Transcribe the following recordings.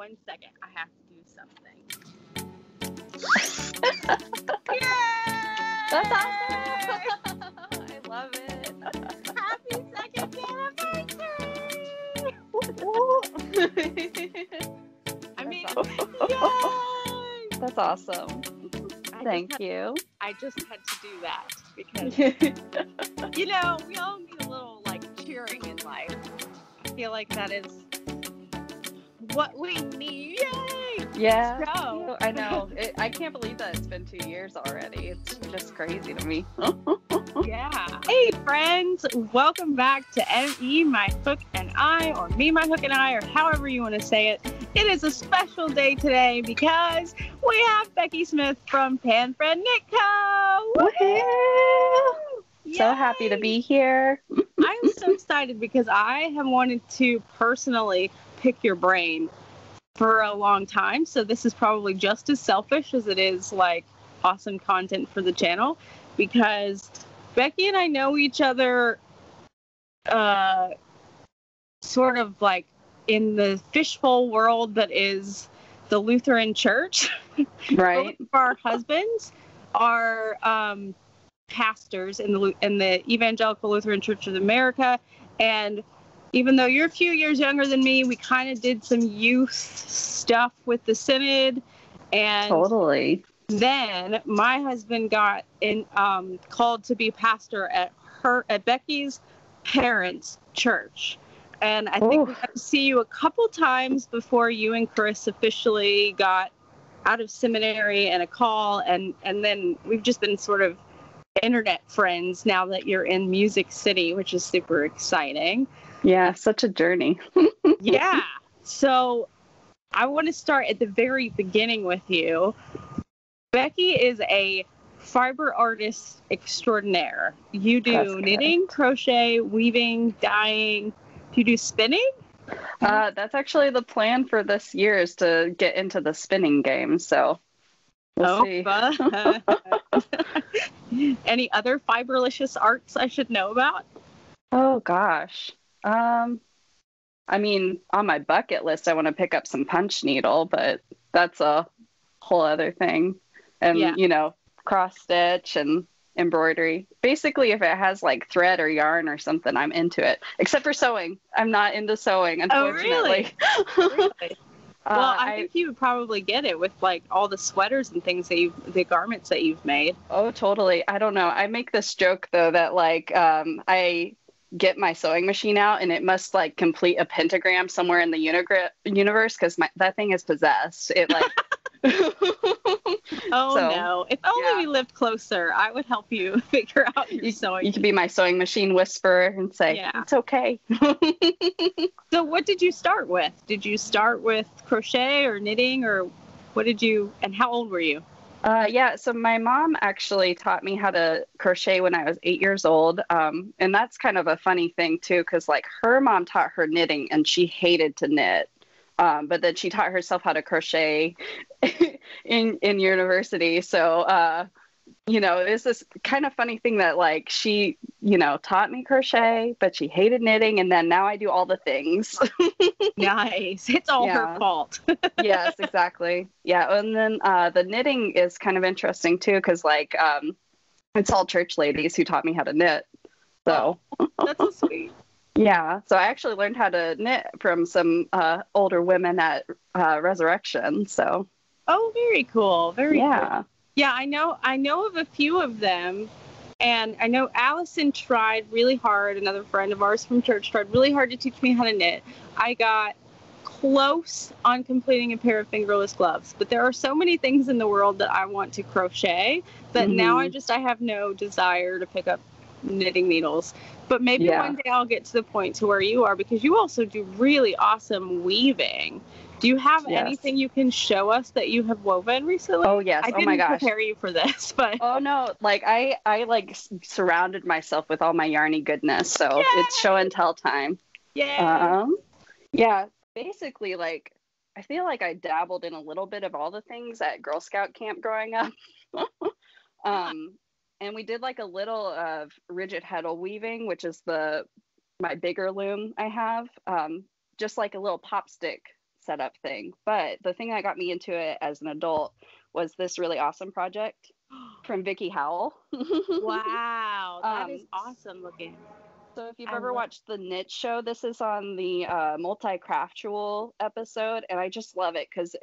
1 second. I have to do something. Yay! That's awesome! I love it. Happy second anniversary! I mean, yay! That's awesome. Thank you. I just had to do that because, we all need a little, cheering in life. I feel like that is what we need. Yay! Yeah, So. I know. I can't believe that it's been 2 years already. It's just crazy to me. Yeah. Hey, friends. Welcome back to Me, My Hook, and I, or Me, My Hook, and I, or however you want to say it. It is a special day today because we have Becky Smith from Pan Friend Knit Co. Woohoo! So happy to be here. I'm so excited because I have wanted to personally pick your brain for a long time. So this is probably just as selfish as it is awesome content for the channel, because Becky and I know each other sort of in the fishbowl world that is the Lutheran Church. Right. Both of our husbands are pastors in the Evangelical Lutheran Church of America, and even though you're a few years younger than me, we kind of did some youth stuff with the synod, and totally. Then my husband got called to be pastor at Becky's parents' church. And I think we got to see you a couple times before you and Chris officially got out of seminary and a call. And then we've just been sort of internet friends now that you're in Music City, which is super exciting. Yeah, such a journey. Yeah. So I want to start at the very beginning with you. Becky is a fiber artist extraordinaire. You do knitting, crochet, weaving, dyeing. Do you do spinning? That's actually the plan for this year, is to get into the spinning game. So we'll see. Any other fiberlicious arts I should know about? Oh gosh. I mean, on my bucket list, I want to pick up some punch needle, but that's a whole other thing. And cross stitch and embroidery. Basically, if it has thread or yarn or something, I'm into it. Except for sewing. I'm not into sewing, unfortunately. Oh, really? Really? Well, I think you would probably get it with all the sweaters and things the garments that you've made. Oh, totally. I don't know. I make this joke though that I get my sewing machine out and it must complete a pentagram somewhere in the universe, because that thing is possessed. It no. If only we lived closer, I would help you figure out your sewing. You could be my sewing machine whisperer and say, it's okay. So what did you start with? Did you start with crochet or knitting, or what did you, and how old were you? So my mom actually taught me how to crochet when I was 8 years old. And that's kind of a funny thing too, because her mom taught her knitting and she hated to knit. But then she taught herself how to crochet in university. So, it's this kind of funny thing that she, taught me crochet, but she hated knitting. And then now I do all the things. Nice. It's all her fault. Yes, exactly. Yeah. And then the knitting is kind of interesting too, because it's all church ladies who taught me how to knit. So that's so sweet. Yeah, so I actually learned how to knit from some older women at Resurrection. So. Oh, very cool. Very cool. Yeah, I know of a few of them, and I know Allison tried really hard. Another friend of ours from church tried really hard to teach me how to knit. I got close on completing a pair of fingerless gloves, but there are so many things in the world that I want to crochet that now I have no desire to pick up knitting needles. But maybe one day I'll get to the point to where you are, because you also do really awesome weaving. Do you have anything you can show us that you have woven recently? Oh, yes. I didn't prepare you for this, but... Oh, no. I surrounded myself with all my yarny goodness, so it's show and tell time. Yeah. Basically, I feel like I dabbled in a little bit of all the things at Girl Scout camp growing up. And we did a little of rigid heddle weaving, which is my bigger loom I have. Just a little pop stick setup thing. But the thing that got me into it as an adult was this really awesome project from Vickie Howell. Wow, that is awesome looking. So if you've ever watched the Knit Show, this is on the multi-craftual episode, and I just love it because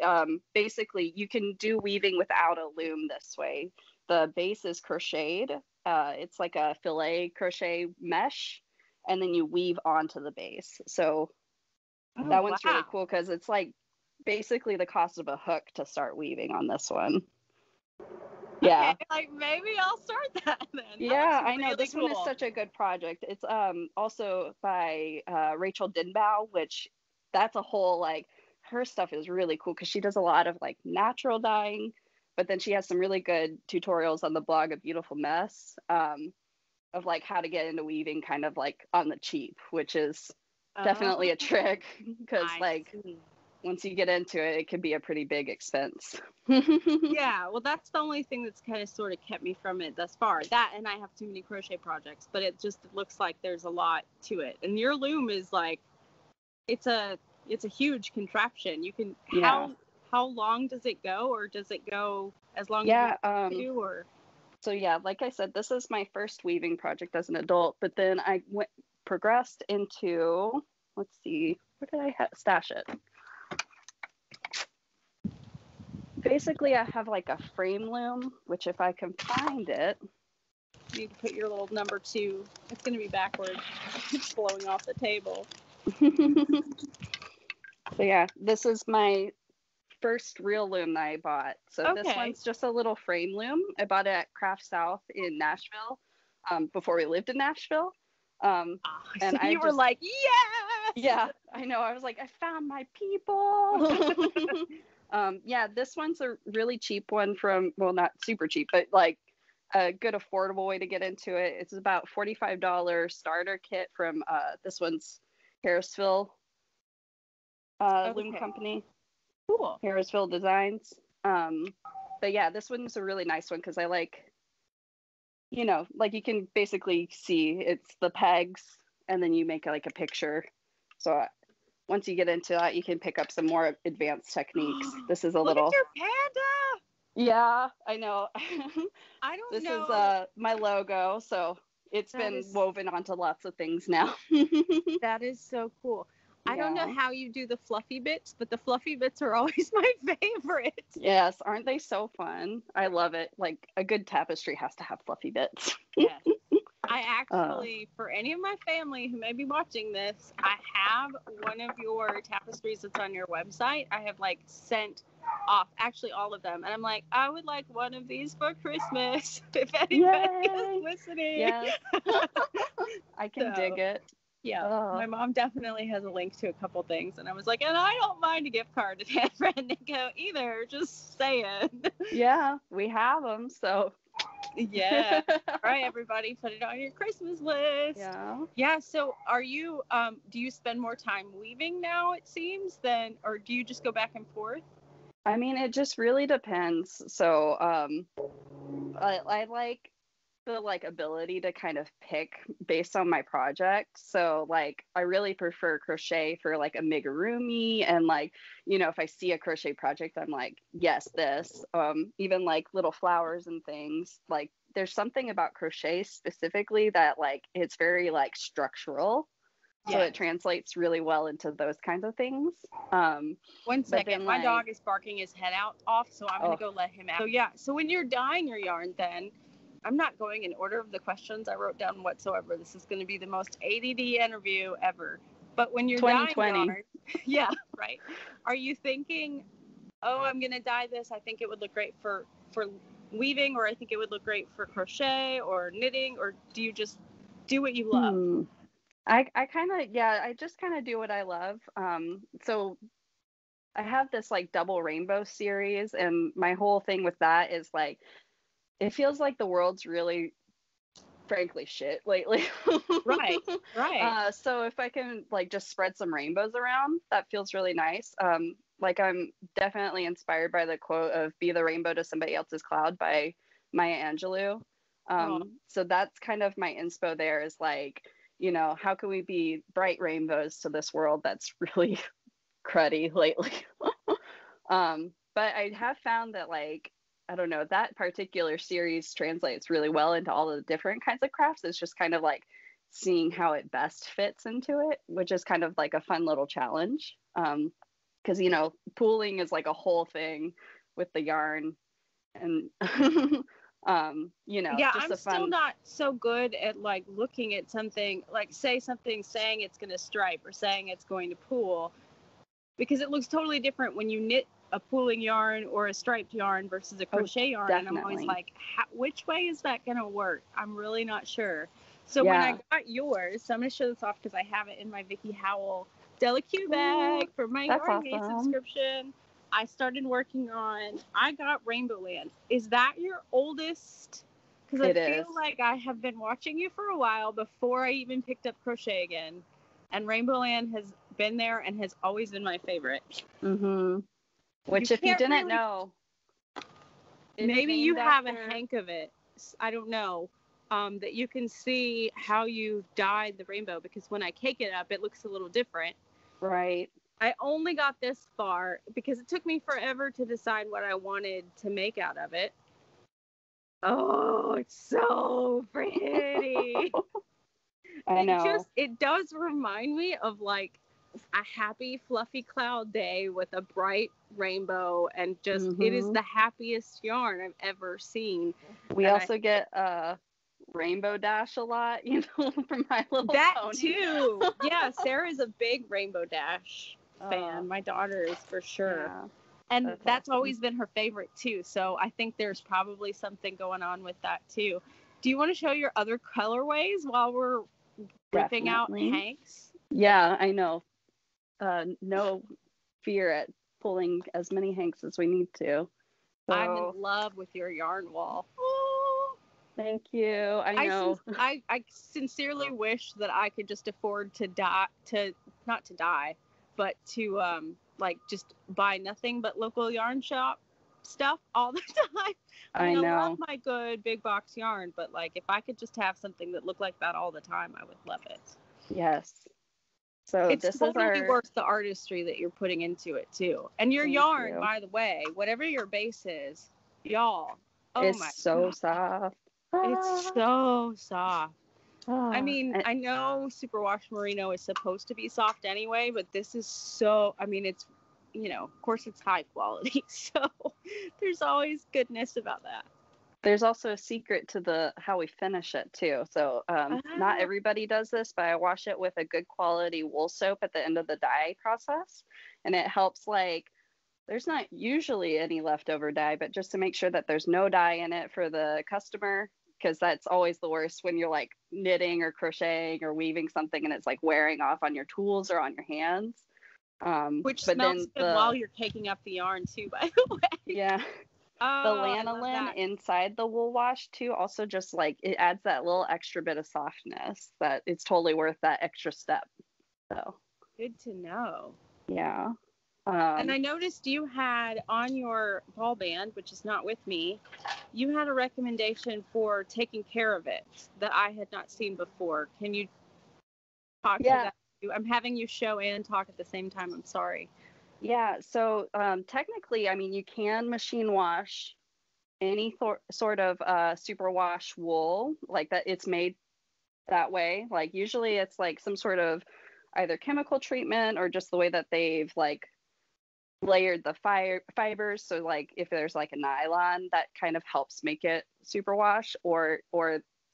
basically you can do weaving without a loom this way. The base is crocheted. It's like a filet crochet mesh, and then you weave onto the base. So that one's really cool because it's like basically the cost of a hook to start weaving on this one. Yeah. Okay, like maybe I'll start that then. Yeah, I know. This one is such a good project. It's also by Rachel Denbow, which that's a whole like her stuff is really cool because she does a lot of like natural dyeing, but then she has some really good tutorials on the blog, A Beautiful Mess, of like how to get into weaving kind of like on the cheap, which is definitely a trick because like once you get into it, it can be a pretty big expense. Yeah, well, that's the only thing that's kind of sort of kept me from it thus far. That, and I have too many crochet projects, but it looks like there's a lot to it. And your loom is like, it's a huge contraption. You can, how long does it go, or does it go as long as you do, or? So yeah, like I said, this is my first weaving project as an adult, but then I progressed into, let's see, where did I stash it? Basically, I have like a frame loom, which if I can find it. You need to put your little number 2. It's going to be backwards. It's blowing off the table. So yeah, this is my first real loom that I bought. So this one's just a little frame loom. I bought it at Craft South in Nashville before we lived in Nashville. And so you were like, yes! Yeah, I know. I was like, I found my people. Yeah, this one's a really cheap one from, well, not super cheap, but like a good affordable way to get into it. It's about $45 starter kit from this one's Harrisonville Loom Company. Cool. Harrisonville Designs. But yeah, this one's a really nice one because I like, you know, like you can basically see it's the pegs and then you make like a picture. So once you get into that, you can pick up some more advanced techniques. This is a little. Look at your panda. Yeah, I know. I don't this know. This is my logo, so it's been woven onto lots of things now. That is so cool. I don't know how you do the fluffy bits, but the fluffy bits are always my favorite. Yes, aren't they so fun? I love it. Like a good tapestry has to have fluffy bits. Yes. I actually, for any of my family who may be watching this, I have one of your tapestries that's on your website. I have like sent off, actually all of them. And I'm like, I would like one of these for Christmas. If anybody is listening. Yes. I can dig it. Yeah, my mom definitely has a link to a couple things. And I was like, and I don't mind a gift card to Fran and Nico either. Just saying. Yeah, we have them. So. Yeah. All right, everybody, put it on your Christmas list. Yeah. So are you, do you spend more time weaving now, it seems, or do you just go back and forth? I mean, it just really depends. So I like the like ability to kind of pick based on my project. So like I really prefer crochet for like amigurumi, and like, you know, if I see a crochet project, I'm like, yes, this. Even like little flowers and things. Like there's something about crochet specifically that like it's very like structural. So it translates really well into those kinds of things. 1 second, my dog is barking his head off, so I'm gonna go let him out. So yeah, so when you're dyeing your yarn, then I'm not going in order of the questions I wrote down whatsoever. This is going to be the most ADD interview ever. But when you're dyeing yarn, yeah, right. Are you thinking, oh, I'm going to dye this. I think it would look great for weaving, or I think it would look great for crochet or knitting, or do you just do what you love? I kind of, I just kind of do what I love. So I have this like double rainbow series, and my whole thing with that is like, it feels like the world's really, frankly, shit lately. Right. So if I can like just spread some rainbows around, that feels really nice. Like I'm definitely inspired by the quote of "Be the rainbow to somebody else's cloud" by Maya Angelou. So that's kind of my inspo there, is like, you know, how can we be bright rainbows to this world that's really cruddy lately. But I have found that, like, I don't know, that particular series translates really well into all the different kinds of crafts. It's just kind of like seeing how it best fits into it, which is kind of like a fun little challenge. Because, you know, pooling is like a whole thing with the yarn. And, you know, yeah, just I'm still not so good at like looking at something, like say something saying it's going to stripe or saying it's going to pool, because it looks totally different when you knit a pooling yarn or a striped yarn versus a crochet yarn. Definitely. And I'm always like, which way is that going to work? I'm really not sure. So Yeah. when I got yours, so I'm going to show this off because I have it in my Vickie Howell Delicue bag for my YarnYay subscription. I started working on, I got Rainbow Land. Is that your oldest? Because I feel like I have been watching you for a while before I even picked up crochet again. And Rainbow Land has been there and has always been my favorite. Mm-hmm. Which, if you didn't know, maybe you have a hank of it. I don't know. That you can see how you dyed the rainbow, because when I cake it up, it looks a little different. Right. I only got this far because it took me forever to decide what I wanted to make out of it. Oh, it's so pretty. I know. It does remind me of like a happy, fluffy cloud day with a bright rainbow, and just it is the happiest yarn I've ever seen. We also get Rainbow Dash a lot, you know, from My Little Pony. That too. Yeah, Sarah's a big Rainbow Dash fan. My daughter is for sure. Yeah. And that's always been her favorite too. So I think there's probably something going on with that too. Do you want to show your other colorways while we're ripping out hanks? Yeah, I know. No fear at pulling as many hanks as we need to. So, I'm in love with your yarn wall. Thank you. I know. I sincerely wish that I could just afford to not to die, but to like just buy nothing but local yarn shop stuff all the time. I know. I love my good big box yarn, but like if I could just have something that looked like that all the time, I would love it. Yes. So it's totally worth the artistry that you're putting into it too. And your yarn, by the way, whatever your base is, y'all, it's so soft. It's so soft. I mean, I know superwash merino is supposed to be soft anyway, but this is so, I mean, it's, you know, of course it's high quality. So there's always goodness about that. There's also a secret to how we finish it too. So not everybody does this, but I wash it with a good quality wool soap at the end of the dye process. And it helps, like, there's not usually any leftover dye, but just to make sure that there's no dye in it for the customer, because that's always the worst when you're like knitting or crocheting or weaving something and it's like wearing off on your tools or on your hands. Which smells good while you're caking up the yarn too, by the way. Yeah. The lanolin inside the wool wash too also just like it adds that little extra bit of softness that it's totally worth that extra step. So good to know. Yeah. And I noticed you had on your ball band, which is not with me, you had a recommendation for taking care of it that I had not seen before. Can you talk to that? I'm having you show and talk at the same time. I'm sorry. Yeah. So technically, I mean, you can machine wash any sort of superwash wool like that. It's made that way. Like usually it's like some sort of either chemical treatment or just the way that they've like layered the fibers. So like if there's like a nylon that kind of helps make it superwash, or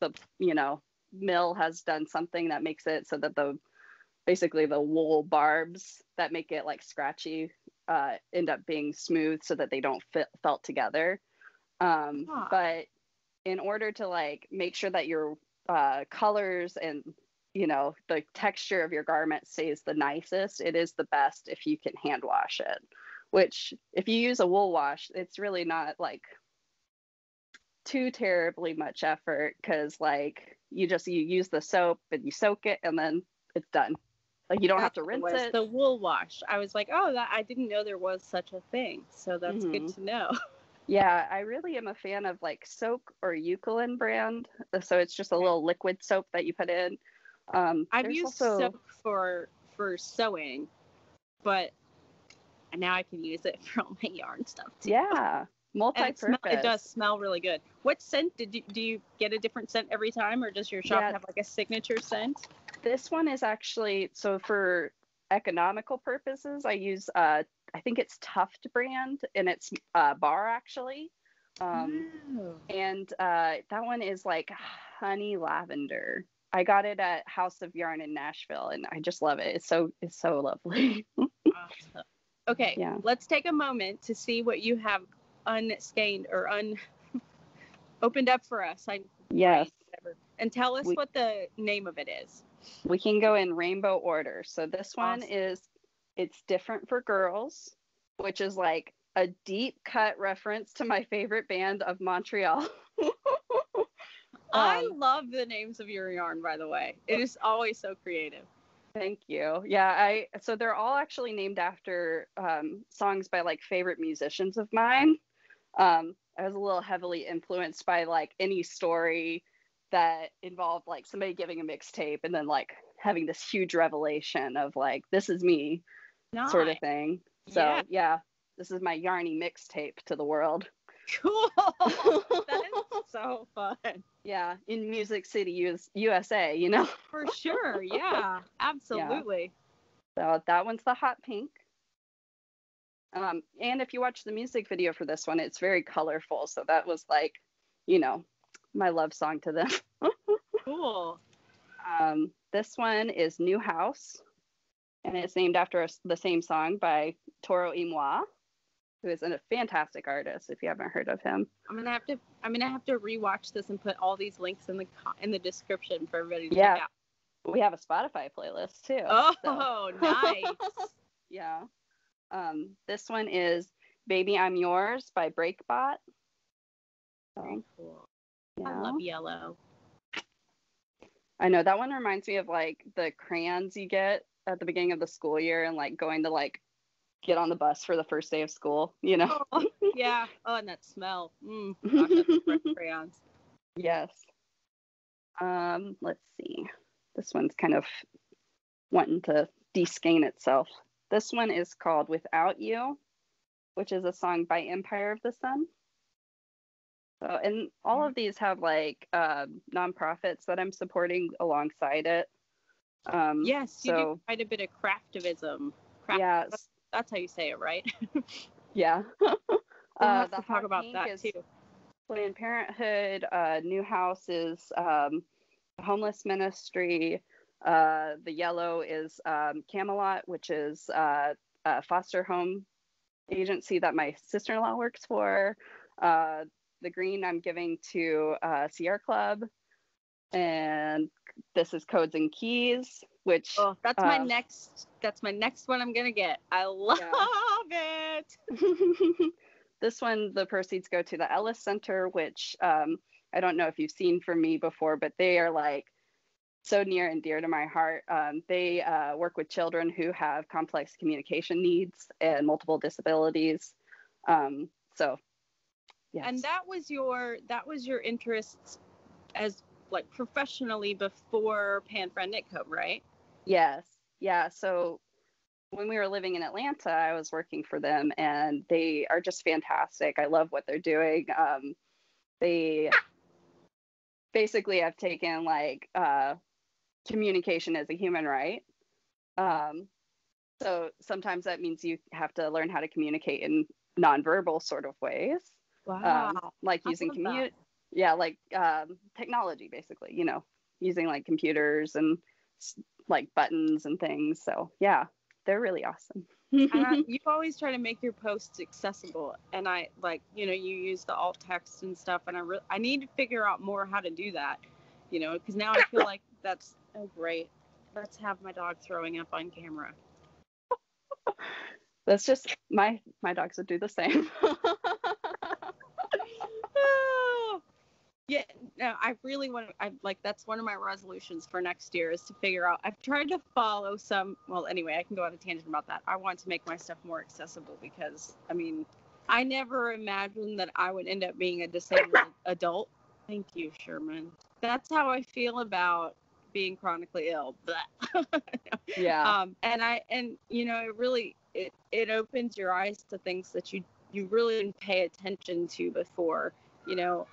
the, you know, mill has done something that makes it so that basically the wool barbs that make it like scratchy end up being smooth so that they don't felt together. But in order to like make sure that your colors and, you know, the texture of your garment stays the nicest, it is the best if you can hand wash it, which if you use a wool wash, it's really not like too terribly much effort, because like you use the soap and you soak it and then it's done. Like you don't have to rinse it. The wool wash. I was like, oh, I didn't know there was such a thing. So that's good to know. Yeah, I really am a fan of like Soak or Eucalyptus brand. So it's just a little liquid soap that you put in. I've used soap for sewing, but now I can use it for all my yarn stuff too. Yeah, multi-purpose. It does smell really good. What scent do you get a different scent every time, or does your shop have like a signature scent? This one is actually, so for economical purposes, I use I think it's Tuft brand, and it's bar actually. And that one is like honey lavender. I got it at House of Yarn in Nashville, and I just love it. It's so lovely. Awesome. Okay, let's take a moment to see what you have unstained or opened up for us. Yes. Whatever. And tell us what the name of it is. We can go in rainbow order. So this one it's different for girls, which is like a deep cut reference to my favorite band of Montreal. I love the names of your yarn, by the way. It is always so creative. Thank you. Yeah, so they're all actually named after songs by like favorite musicians of mine. I was a little heavily influenced by like any story that involved like somebody giving a mixtape and then like having this huge revelation of like, this is me sort of thing. So yeah, this is my yarny mixtape to the world. Cool. That is so fun. Yeah, in Music City, USA, you know? For sure, yeah, absolutely. Yeah. So that one's the hot pink. And if you watch the music video for this one, it's very colorful. So that was like, you know, my love song to them. Cool. This one is New House, and it's named after the same song by Toro y Moi, who is a fantastic artist. If you haven't heard of him, I'm gonna have to rewatch this and put all these links in the description for everybody to check out. We have a Spotify playlist too. Oh, nice. Yeah. This one is Baby I'm Yours by Breakbot. Very cool. Yeah. I love yellow. I know that one reminds me of like the crayons you get at the beginning of the school year and like going to like get on the bus for the first day of school, you know? Oh, yeah. Oh, and that smell. Gosh, that's fresh crayons. Yes. Let's see. This one's kind of wanting to deskein itself. This one is called Without You, which is a song by Empire of the Sun. So, and all of these have like nonprofits that I'm supporting alongside it. Yes, you do quite a bit of craftivism. Yeah. That's how you say it, right? Yeah. We'll have to talk about that too. Planned Parenthood. New House is homeless ministry. The yellow is Camelot, which is a foster home agency that my sister-in-law works for. The green I'm giving to Sierra Club. And this is Codes and Keys, which that's my next one I'm gonna get. I love it. This one, the proceeds go to the Ellis Center, which I don't know if you've seen from me before, but they are like so near and dear to my heart. They work with children who have complex communication needs and multiple disabilities. So yes. And that was your interests as like professionally before Pan Fran Knit Co., right? Yes. Yeah. So when we were living in Atlanta, I was working for them, and they are just fantastic. I love what they're doing. They basically have taken like communication as a human right. So sometimes that means you have to learn how to communicate in nonverbal sort of ways. Wow. Like using technology, basically, you know, using like computers and like buttons and things. So yeah, they're really awesome. You always try to make your posts accessible, and I like, you know, you use the alt text and stuff, and I need to figure out more how to do that, you know, because now I feel like that's great. Let's have my dog throwing up on camera. That's just my dogs would do the same. Yeah, no, I really want to, that's one of my resolutions for next year is to figure out, I've tried to follow anyway, I can go on a tangent about that. I want to make my stuff more accessible because, I mean, I never imagined that I would end up being a disabled adult. Thank you, Sherman. That's how I feel about being chronically ill. Yeah. And you know, it really, it opens your eyes to things that you really didn't pay attention to before, you know.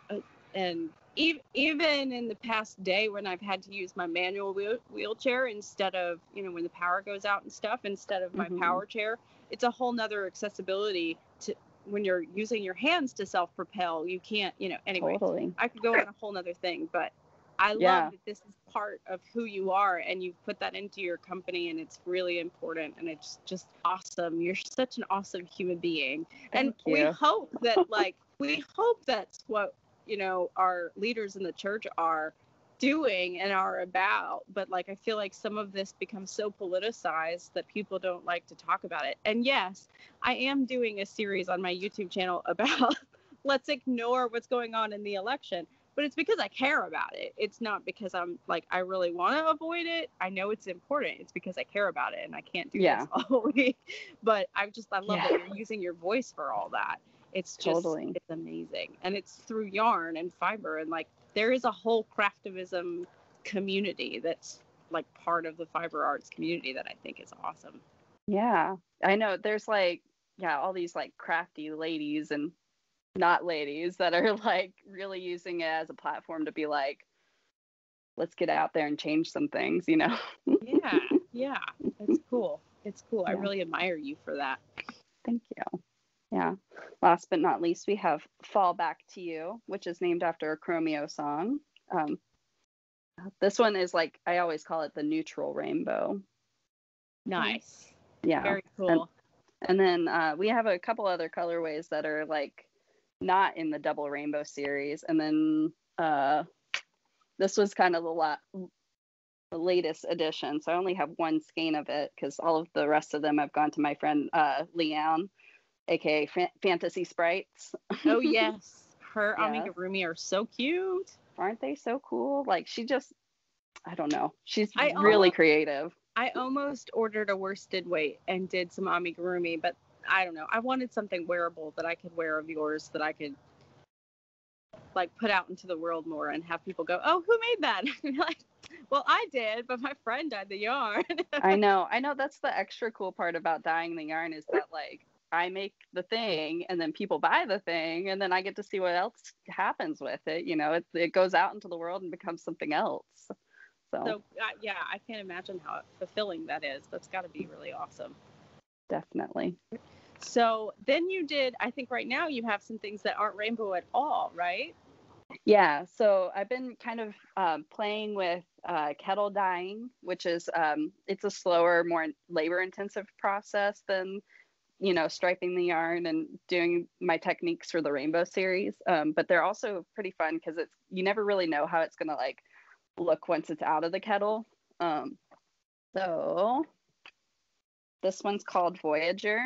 And even in the past day when I've had to use my manual wheelchair instead of, you know, when the power goes out and stuff, instead of my power chair, it's a whole nother accessibility to when you're using your hands to self-propel. You can't, you know, anyway, Totally. I could go on a whole nother thing, but I love that this is part of who you are, and you've put that into your company, and it's really important, and it's just awesome. You're such an awesome human being. Thank you. We hope that, like, we hope that's what, you know, our leaders in the church are doing and are about. But, like, I feel like some of this becomes so politicized that people don't like to talk about it. And yes, I am doing a series on my YouTube channel about let's ignore what's going on in the election. But it's because I care about it. It's not because I'm like, I really want to avoid it. I know it's important. It's because I care about it, and I can't do this all week. But I love that you're using your voice for all that. It's just, it's amazing. And it's through yarn and fiber. And like, there is a whole craftivism community that's like part of the fiber arts community that I think is awesome. Yeah, I know. There's like, all these like crafty ladies and not ladies that are like really using it as a platform to be like, let's get out there and change some things, you know. Yeah, it's cool. I really admire you for that. Thank you. Yeah, last but not least, we have Fall Back to You, which is named after a Chromeo song. This one is like, I always call it the neutral rainbow. Nice. Yeah, very cool. And then we have a couple other colorways that are like not in the double rainbow series. And then this was kind of the latest edition. So I only have one skein of it because all of the rest of them have gone to my friend Leanne, aka Fantasy Sprites. Oh, yes. Her amigurumi are so cute. Aren't they so cool? Like, she just, I don't know. She's really creative. I almost ordered a worsted weight and did some amigurumi, but I don't know. I wanted something wearable that I could wear of yours that I could like put out into the world more and have people go, oh, who made that? And you're like, well, I did, but my friend dyed the yarn. I know. That's the extra cool part about dyeing the yarn is that like I make the thing and then people buy the thing and then I get to see what else happens with it. You know, it goes out into the world and becomes something else. So I can't imagine how fulfilling that is. That's got to be really awesome. Definitely. So then you did, I think right now you have some things that aren't rainbow at all, right? Yeah. So I've been kind of playing with kettle dyeing, which is, it's a slower, more labor intensive process than, you know, striping the yarn and doing my techniques for the rainbow series. But they're also pretty fun because you never really know how it's going to like look once it's out of the kettle. So this one's called Voyager.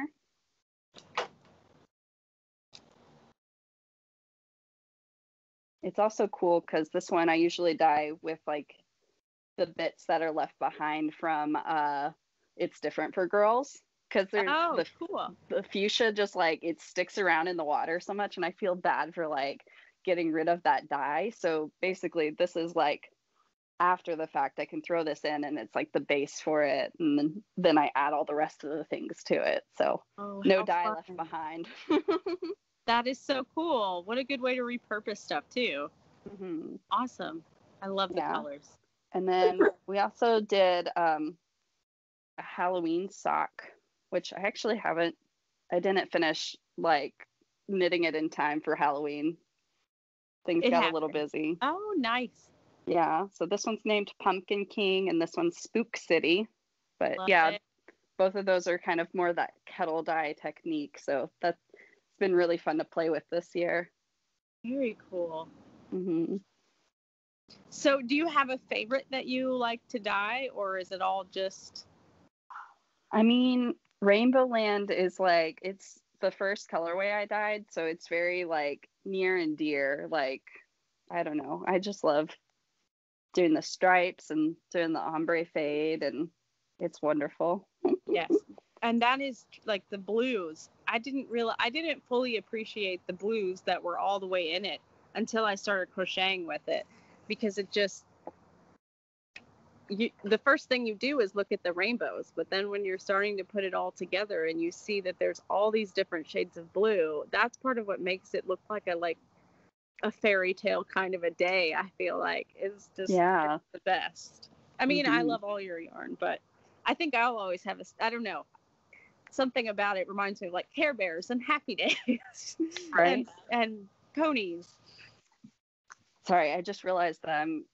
It's also cool because this one I usually dye with like the bits that are left behind from It's Different for Girls, because there's the fuchsia just like it sticks around in the water so much and I feel bad for like getting rid of that dye. So basically this is like after the fact I can throw this in and it's like the base for it, and then I add all the rest of the things to it. So no dye left behind. That is so cool. What a good way to repurpose stuff too. Mm-hmm. Awesome. I love the colors. And then we also did a Halloween sock, which I actually I didn't finish like knitting it in time for Halloween. Things got a little busy. Oh, nice. Yeah. So this one's named Pumpkin King and this one's Spook City. But both of those are kind of more that kettle dye technique. So that's been really fun to play with this year. Very cool. Mm-hmm. So do you have a favorite that you like to dye, or is it all just... I mean, Rainbow Land is like, it's the first colorway I dyed, so it's very like near and dear. Like, I don't know. I just love doing the stripes and doing the ombre fade, and it's wonderful. Yes. And that is like the blues. I didn't fully appreciate the blues that were all the way in it until I started crocheting with it, because it just, the first thing you do is look at the rainbows, but then when you're starting to put it all together and you see that there's all these different shades of blue, that's part of what makes it look like a fairy tale kind of a day. I feel like it's just it's the best. I mean, I love all your yarn, but I think I'll always have I don't know, something about it reminds me of like Care Bears and Happy Days, right? and ponies. Sorry, I just realized that I'm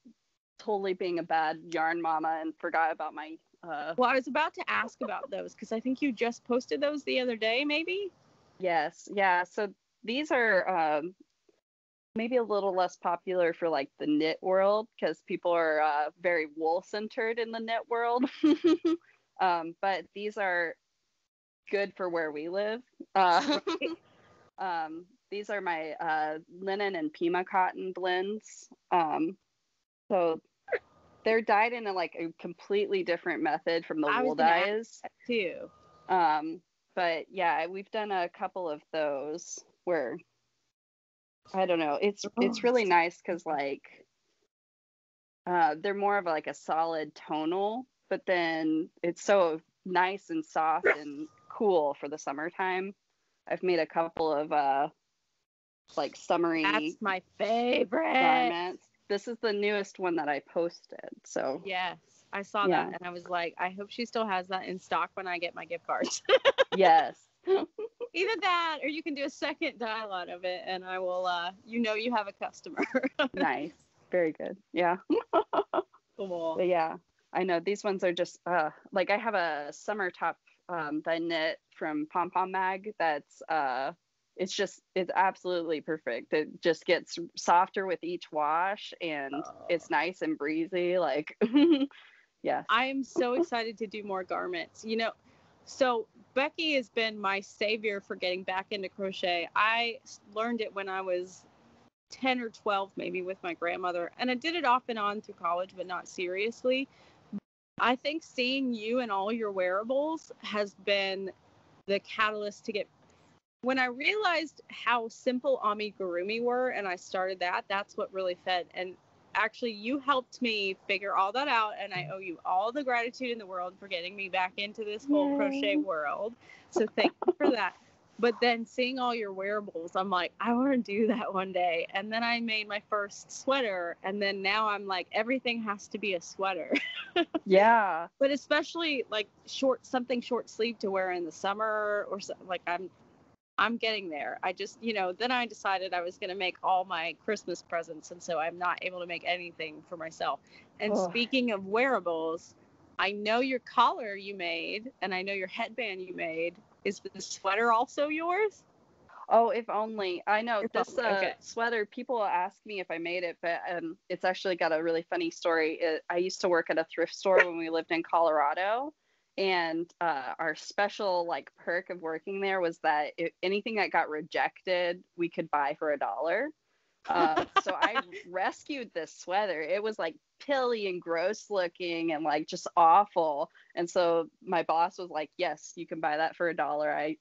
totally being a bad yarn mama and forgot about my well, I was about to ask about those because I think you just posted those the other day, maybe. Yes, yeah, so these are maybe a little less popular for like the knit world because people are very wool centered in the knit world. But these are good for where we live. These are my linen and Pima cotton blends. So they're dyed in a completely different method from the wool dyes too. But yeah, we've done a couple of those where I don't know. It's really nice because they're more of a solid tonal, but then it's so nice and soft and cool for the summertime. I've made a couple of summery. That's my favorite garments. This is the newest one that I posted. So yes, I saw that and I was like, I hope she still has that in stock when I get my gift cards. Yes. Either that or you can do a second dye lot of it and I will you have a customer. Nice. Very good. Yeah. Cool. But yeah, I know these ones are just I have a summer top that I knit from Pom Pom Mag that's it's absolutely perfect. It just gets softer with each wash and it's nice and breezy. Yes. I am so excited to do more garments. So Becky has been my savior for getting back into crochet. I learned it when I was 10 or 12 maybe with my grandmother, and I did it off and on through college, but not seriously. I think seeing you and all your wearables has been the catalyst to get. When I realized how simple amigurumi were and I started that's what really fed. And actually you helped me figure all that out, and I owe you all the gratitude in the world for getting me back into this whole crochet world. So thank you for that. But then seeing all your wearables, I'm like, I want to do that one day. And then I made my first sweater, and then now I'm like, everything has to be a sweater. Yeah. But especially something short sleeve to wear in the summer or I'm getting there. I just, then I decided I was going to make all my Christmas presents. And so I'm not able to make anything for myself. And speaking of wearables, I know your collar you made, and I know your headband you made. Is the sweater also yours? Oh, if only. I know this sweater, people ask me if I made it, but it's actually got a really funny story. I used to work at a thrift store when we lived in Colorado. And our special perk of working there was that anything that got rejected, we could buy for $1. So I rescued this sweater. It was pilly and gross looking and just awful. And so my boss was like, yes, you can buy that for $1. I,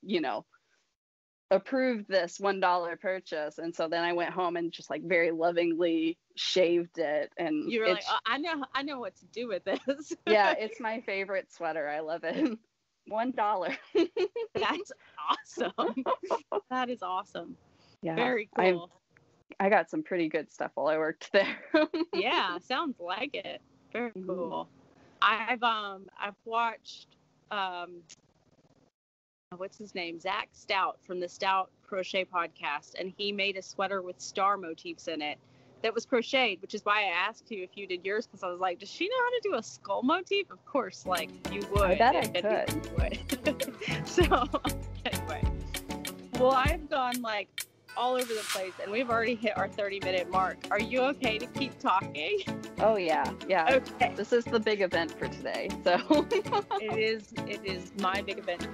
approved this $1 purchase. And so then I went home and just very lovingly shaved it. And you were I know what to do with this. Yeah, it's my favorite sweater. I love it. $1. That's awesome. That is awesome. Yeah. Very cool. I got some pretty good stuff while I worked there. Yeah, sounds like it. Very cool. I've watched what's his name? Zach Stout from the Stout Crochet Podcast, and he made a sweater with star motifs in it that was crocheted, which is why I asked you if you did yours, because I was like, does she know how to do a skull motif? Of course, you would. I bet I could. You would. So, anyway. Well, I've gone all over the place, and we've already hit our 30-minute mark. Are you okay to keep talking? Oh, yeah. Yeah. Okay. This is the big event for today, so. It is my big event.